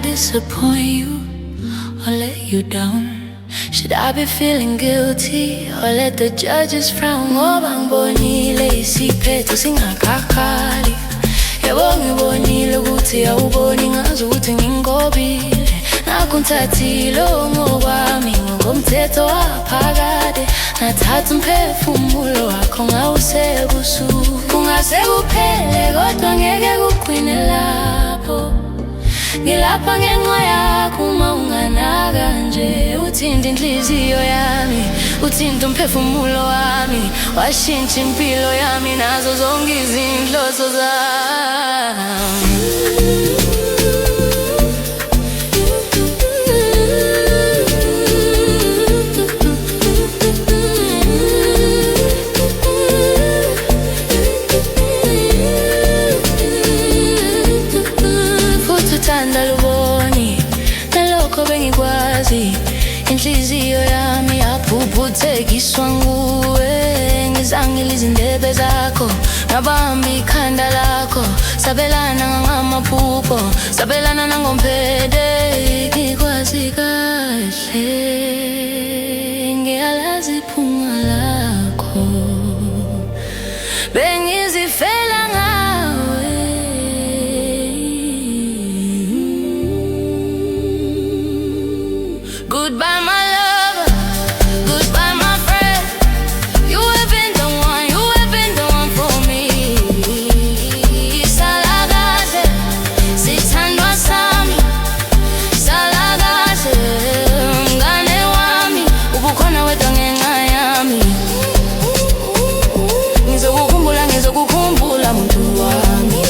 Disappoint you or let you down? Should I be feeling guilty or let the judges frown? Ngoba ngibonile isiphetho singakakhali. Yebo ngibonile ukuthi awuboni ngazi ukuthi ngingobile. Nakungithathile ngokwami ngomthetho waphakade. Nathatha umphefumulo wakho ngawusebusuku. Kungase kuphele kodwa ngeke kuqine lapho. Ngilapha ngenxa yakho uma unganaka nje. Uthinta inhliziyo yami, uthinta umphefumulo wami. Washintsha impilo yami nazo zonke izinhloso zami. Inhliziyo yami yaphuphuthekiswa nguwe. Ngizangile izindebe zakho, ngabamba ikhanda lakho. Sabelana ngamaphupho, sabelana nangomphethe. Ngikwazi kahle, ngiyalazi iphunga lakho. Bengizifela ngawe. Goodbye my lover, goodbye my friend. You have been the one, you have been the one for me. Salagaze, sithandwa sami. Salagaze, mngane wami. Ubukhona wedwa ngenxa yami. Ngizokukhumbula muntu wami.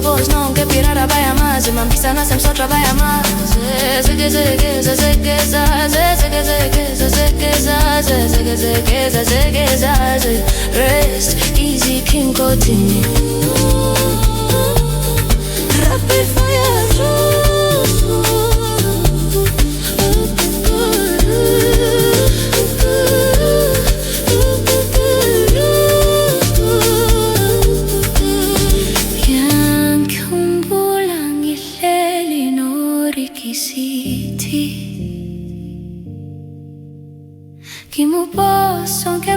Boys nonke pirata bayamazi, mambisana semsotra bayamazi. Zegeza, zegeza, zegeza, zegeza, zegeza, zegeza. Rest easy, King Kotini. Rapid fire through.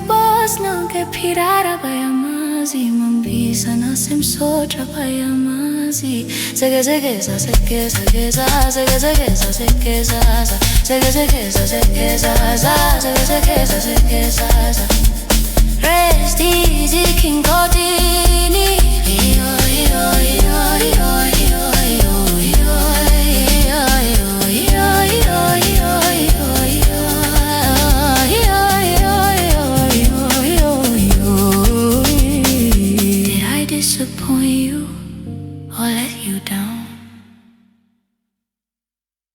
Boss nonke pirata bayamazi, mambisana semsotra bayamazi. Zegeza, zegeza, zegeza, zegeza, zegeza. Rest easy, King Koti.